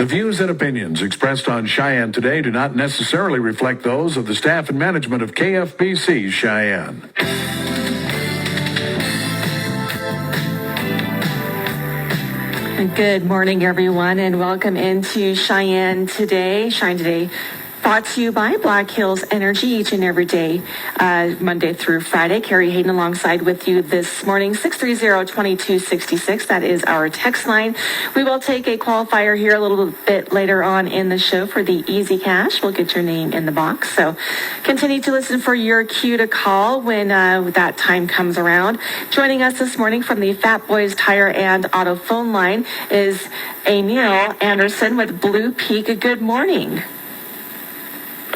The views and opinions expressed on Cheyenne Today do not necessarily reflect those of the staff and management of KFBC Cheyenne. Good morning, everyone, and welcome into Cheyenne Today. Cheyenne Today brought to you by Black Hills Energy each and every day, Monday through Friday. Carrie Hayden alongside with you this morning, 630-2266. That is our text line. We will take a qualifier here a little bit later on in the show for the Easy Cash. We'll get your name in the box. So continue to listen for your cue to call when that time comes around. Joining us this morning from the Fat Boys Tire and Auto phone line is Amil Anderson with Bluepeak. Good morning.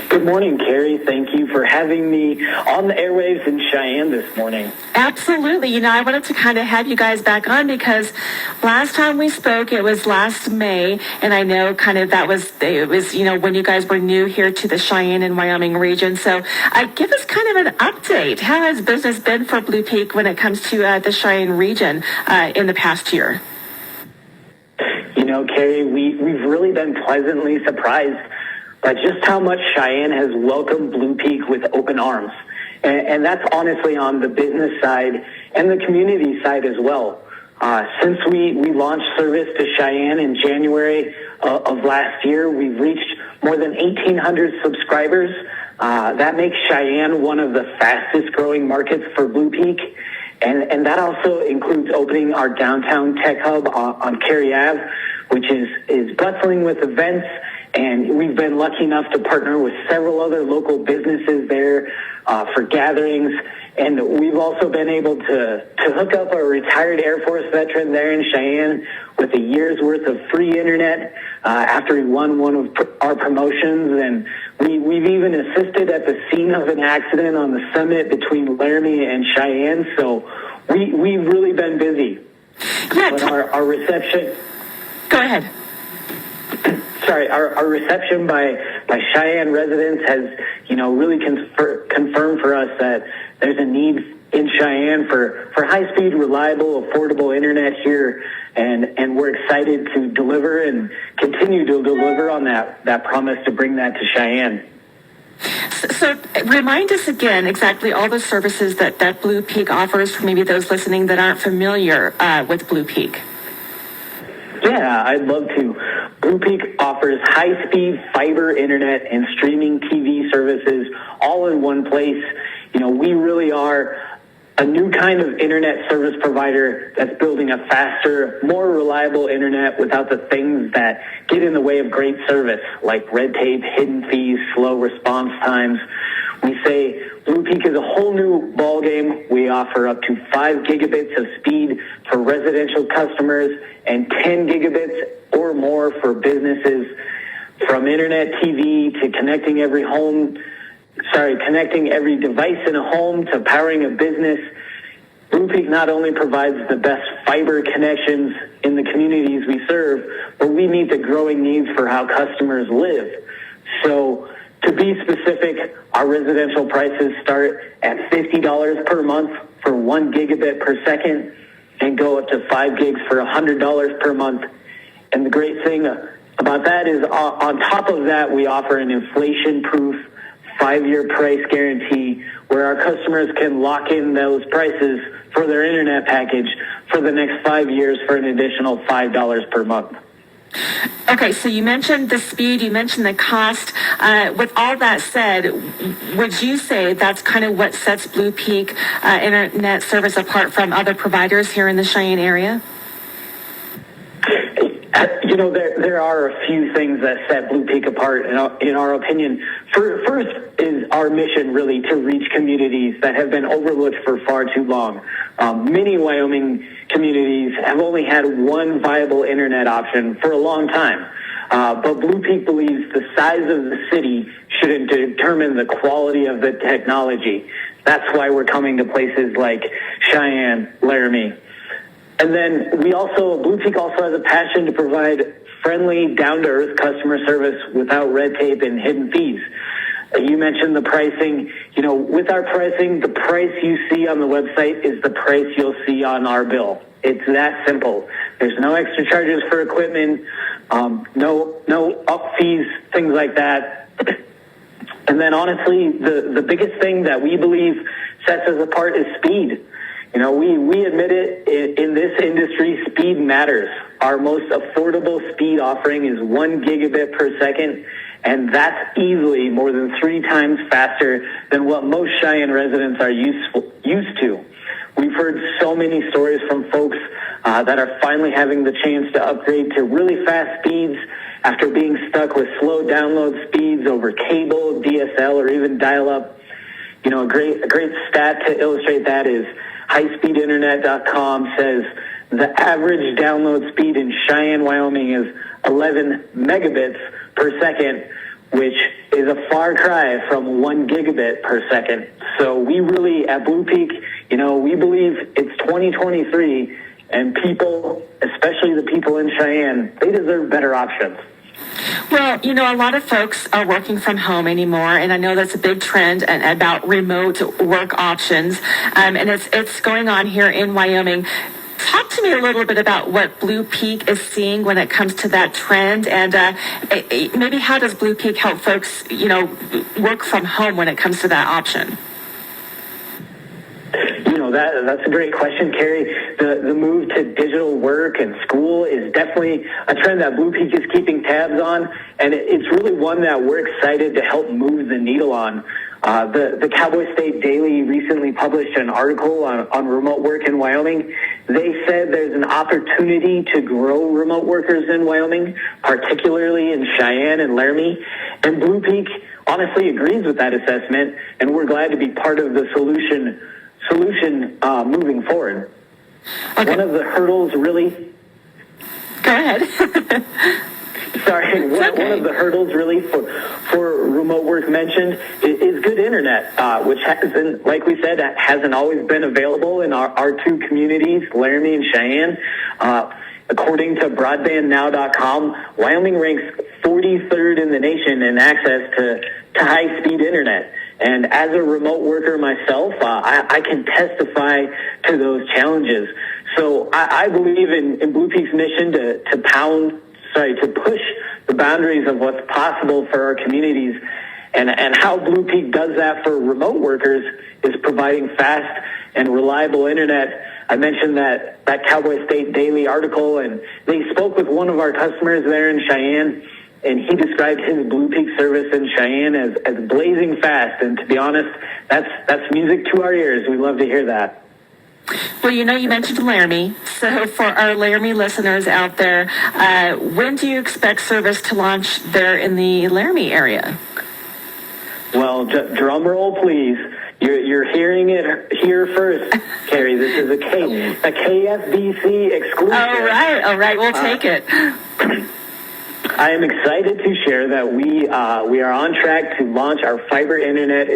Good morning, Carrie. Thank you for having me on the airwaves in Cheyenne this morning. Absolutely. You know, I wanted to kind of have you guys back on because last time we spoke, it was last May, and I know kind of it was, you know, when you guys were new here to the Cheyenne and Wyoming region. So give us kind of an update. How has business been for Bluepeak when it comes to the Cheyenne region in the past year? You know, Carrie, we've really been pleasantly surprised by just how much Cheyenne has welcomed Bluepeak with open arms. And that's honestly on the business side and the community side as well. Since we launched service to Cheyenne in January of last year, we've reached more than 1,800 subscribers. That makes Cheyenne one of the fastest growing markets for Bluepeak. And that also includes opening our downtown tech hub on Carey Ave, which is bustling with events. And we've been lucky enough to partner with several other local businesses there for gatherings. And we've also been able to hook up a retired Air Force veteran there in Cheyenne with a year's worth of free internet after he won one of our promotions. And we've even assisted at the scene of an accident on the summit between Laramie and Cheyenne. So we've really been busy. Yeah, but our reception... Go ahead. Sorry, our reception by Cheyenne residents has, you know, really confirmed for us that there's a need in Cheyenne for high-speed, reliable, affordable internet here, and we're excited to deliver and continue to deliver on that promise to bring that to Cheyenne. So remind us again exactly all the services that Bluepeak offers for maybe those listening that aren't familiar with Bluepeak. Yeah, I'd love to. Bluepeak offers high-speed fiber internet and streaming TV services all in one place. You know, we really are a new kind of internet service provider that's building a faster, more reliable internet without the things that get in the way of great service, like red tape, hidden fees, slow response times. We say Bluepeak is a whole new ballgame. We offer up to 5 gigabits of speed for residential customers and 10 gigabits or more for businesses. From internet TV to connecting every device in a home to powering a business, Bluepeak not only provides the best fiber connections in the communities we serve, but we meet the growing needs for how customers live. So, to be specific, our residential prices start at $50 per month for 1 gigabit per second and go up to 5 gigs for $100 per month. And the great thing about that is on top of that, we offer an inflation-proof 5-year price guarantee where our customers can lock in those prices for their internet package for the next 5 years for an additional $5 per month. Okay, so you mentioned the speed, you mentioned the cost. With all that said, would you say that's kind of what sets Bluepeak internet service apart from other providers here in the Cheyenne area? You know, there are a few things that set Bluepeak apart in our opinion. First is our mission really to reach communities that have been overlooked for far too long. Many Wyoming communities have only had one viable internet option for a long time. But Bluepeak believes the size of the city shouldn't determine the quality of the technology. That's why we're coming to places like Cheyenne, Laramie. And then Bluepeak also has a passion to provide friendly, down-to-earth customer service without red tape and hidden fees. You mentioned the pricing. You know, with our pricing, the price you see on the website is the price you'll see on our bill. It's that simple. There's no extra charges for equipment, no up fees, things like that. And then honestly, the biggest thing that we believe sets us apart is speed. You know, we admit it in this industry, speed matters. Our most affordable speed offering is 1 gigabit per second, and that's easily more than 3 times faster than what most Cheyenne residents are used to. We've heard so many stories from folks that are finally having the chance to upgrade to really fast speeds after being stuck with slow download speeds over cable, DSL, or even dial-up. You know, a great stat to illustrate that is highspeedinternet.com says the average download speed in Cheyenne, Wyoming is 11 megabits per second, which is a far cry from 1 gigabit per second. So we really, at Bluepeak, you know, we believe it's 2023, and people, especially the people in Cheyenne, they deserve better options. Well, you know, a lot of folks are working from home anymore, and I know that's a big trend about remote work options, and it's going on here in Wyoming. Talk to me a little bit about what Bluepeak is seeing when it comes to that trend, and maybe how does Bluepeak help folks, you know, work from home when it comes to that option? You know, that's a great question, Carey. The move to digital work and school is definitely a trend that Bluepeak is keeping tabs on, and it's really one that we're excited to help move the needle on. The Cowboy State Daily recently published an article on remote work in Wyoming. They said there's an opportunity to grow remote workers in Wyoming, particularly in Cheyenne and Laramie, and Bluepeak honestly agrees with that assessment, and we're glad to be part of the solution moving forward. Okay. One of the hurdles really... Go ahead. Sorry, one of the hurdles really for remote work mentioned is good internet, which hasn't, like we said, hasn't always been available in our 2 communities, Laramie and Cheyenne. According to broadbandnow.com, Wyoming ranks 43rd in the nation in access to high-speed internet. And as a remote worker myself, I can testify to those challenges. So I believe in Bluepeak's mission to push the boundaries of what's possible for our communities. And how Bluepeak does that for remote workers is providing fast and reliable internet. I mentioned that Cowboy State Daily article, and they spoke with one of our customers there in Cheyenne, and he described his Bluepeak service in Cheyenne as blazing fast. And to be honest, that's music to our ears. We love to hear that. Well, you know, you mentioned Laramie. So for our Laramie listeners out there, when do you expect service to launch there in the Laramie area? Well, drum roll, please. You're hearing it here first, Carey. This is a KFBC exclusive. All right. We'll take it. I am excited to share that we are on track to launch our fiber internet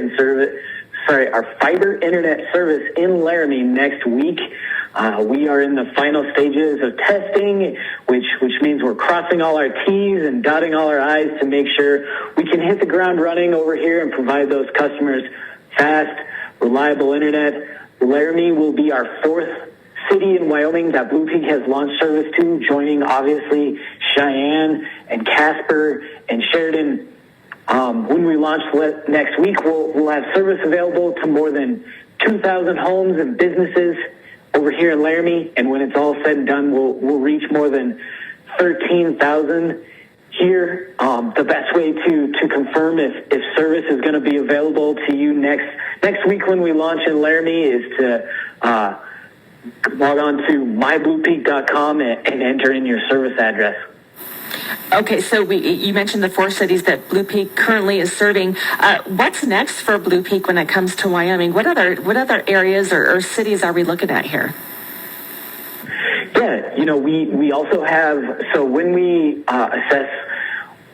service in Laramie next week. We are in the final stages of testing, which means we're crossing all our T's and dotting all our I's to make sure we can hit the ground running over here and provide those customers fast, reliable internet. Laramie will be our 4th city in Wyoming that Bluepeak has launched service to, joining obviously Cheyenne and Casper and Sheridan. When we launch next week, we'll have service available to more than 2,000 homes and businesses over here in Laramie, and when it's all said and done, we'll reach more than 13,000 here. The best way to confirm if service is going to be available to you next week when we launch in Laramie is to log on to mybluepeak.com and enter in your service address. Okay, so you mentioned the 4 cities that Bluepeak currently is serving. What's next for Bluepeak when it comes to Wyoming? What other areas or cities are we looking at here? Yeah, you know, we also have, so when we assess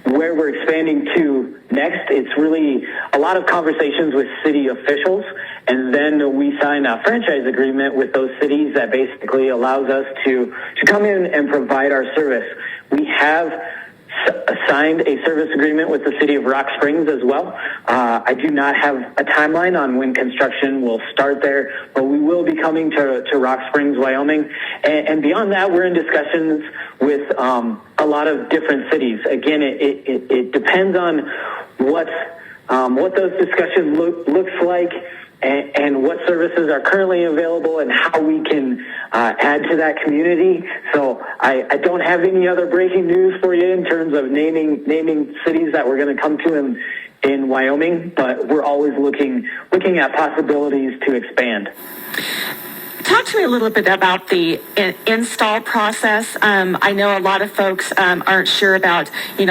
where we're expanding to next, it's really a lot of conversations with city officials, and then we sign a franchise agreement with those cities that basically allows us to come in and provide our service. We have signed a service agreement with the city of Rock Springs as well. I do not have a timeline on when construction will start there, but we will be coming to Rock Springs, Wyoming. And beyond that, we're in discussions with a lot of different cities. Again, it depends on what those discussions looks like, and what services are currently available and how we can add to that community. So I don't have any other breaking news for you in terms of naming cities that we're going to come to in Wyoming, but we're always looking at possibilities to expand. Talk to me a little bit about the install process. I know a lot of folks aren't sure about, do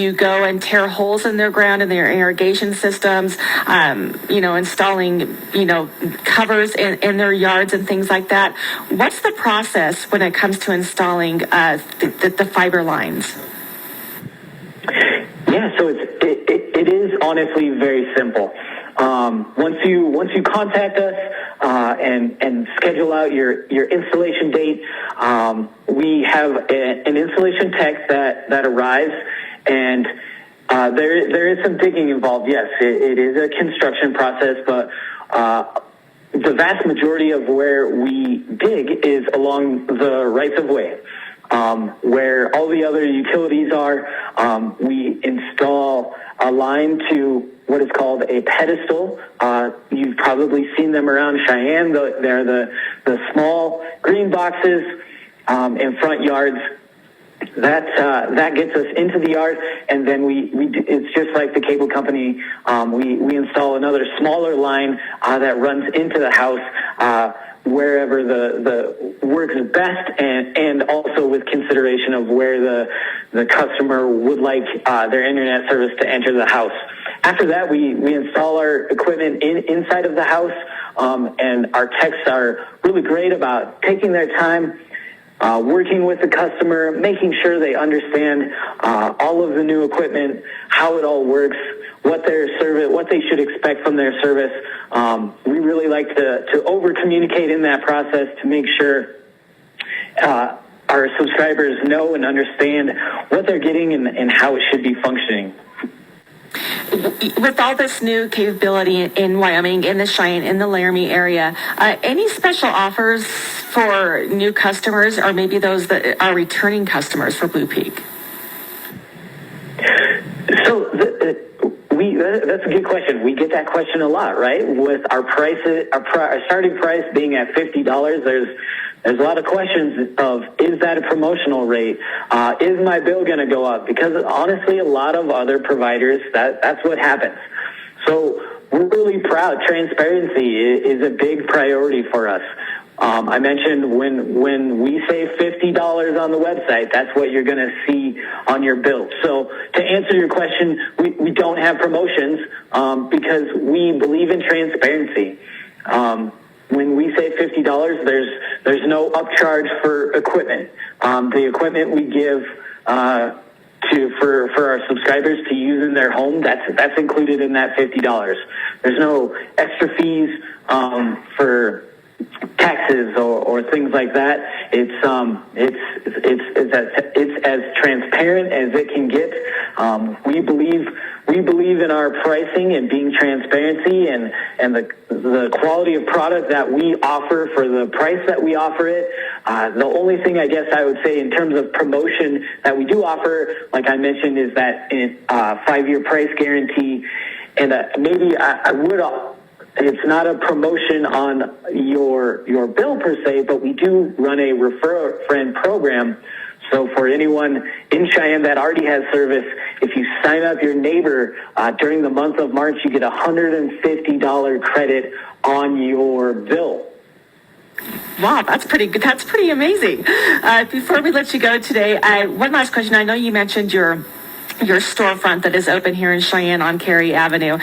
you go and tear holes in their ground and their irrigation systems, installing, covers in their yards and things like that. What's the process when it comes to installing the fiber lines? Yeah, so it is honestly very simple. Once you contact us and schedule out your installation date, we have an installation tech that arrives, and there is some digging involved. Yes, it is a construction process, but the vast majority of where we dig is along the rights of way. Where all the other utilities are, we install a line to what is called a pedestal. You've probably seen them around Cheyenne. They're the small green boxes in front yards. That gets us into the yard, and then it's just like the cable company. We install another smaller line that runs into the house, wherever the works best, and also with consideration of where the customer would like their internet service to enter the house. After that, we install our equipment inside of the house, and our techs are really great about taking their time, working with the customer, making sure they understand all of the new equipment, how it all works, what they should expect from their service. We really like to over-communicate in that process to make sure our subscribers know and understand what they're getting and how it should be functioning. With all this new capability in Wyoming, in the Cheyenne, in the Laramie area, any special offers for new customers, or maybe those that are returning customers for Bluepeak? So that's a good question. We get that question a lot, right? With our prices, our starting price being at $50, there's a lot of questions of, is that a promotional rate? Is my bill going to go up? Because honestly, a lot of other providers, that's what happens. So we're really proud. Transparency is a big priority for us. I mentioned when we say $50 on the website, that's what you're going to see on your bill. So to answer your question, we don't have promotions because we believe in transparency. When we say $50, there's no upcharge for equipment. The equipment we give for our subscribers to use in their home, that's included in that $50. There's no extra fees for taxes or things like that. It's as transparent as it can get. We believe in our pricing and being transparency and the quality of product that we offer for the price that we offer it. The only thing I guess I would say in terms of promotion that we do offer, like I mentioned, is that 5-year price guarantee. And maybe I would. It's not a promotion on your bill per se, but we do run a refer a friend program. So for anyone in Cheyenne that already has service, if you sign up your neighbor during the month of March, you get a $150 credit on your bill. Wow, that's pretty good. That's pretty amazing. Before we let you go today, one last question. I know you mentioned your storefront that is open here in Cheyenne on Carey Avenue.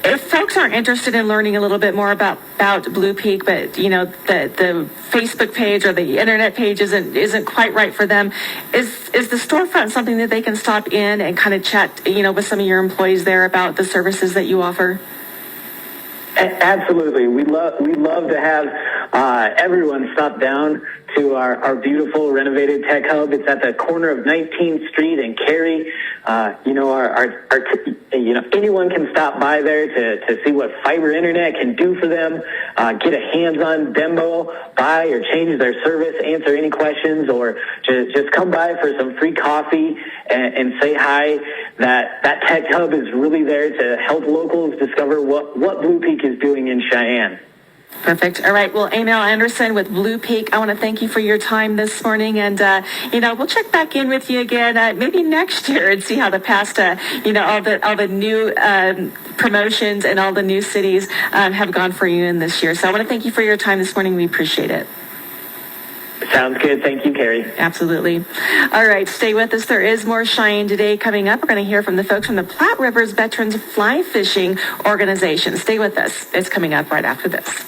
If folks are interested in learning a little bit more about Bluepeak, but the Facebook page or the internet page isn't quite right for them, is the storefront something that they can stop in and kind of chat with some of your employees there about the services that you offer? Absolutely. We love to have everyone stop down to our beautiful renovated tech hub. It's at the corner of 19th Street and Carey. Anyone can stop by there to see what fiber internet can do for them, get a hands-on demo, buy or change their service, answer any questions, or just come by for some free coffee and say hi. That tech hub is really there to help locals discover what Bluepeak is doing in Cheyenne. Perfect. All right. Well, Amil Anderson with Bluepeak, I want to thank you for your time this morning. And, we'll check back in with you again, maybe next year and see how the past, all the new promotions and all the new cities have gone for you in this year. So I want to thank you for your time this morning. We appreciate it. Sounds good. Thank you, Carey. Absolutely. All right. Stay with us. There is more Cheyenne Today coming up. We're going to hear from the folks from the Platte Rivers Veterans Fly Fishing Organization. Stay with us. It's coming up right after this.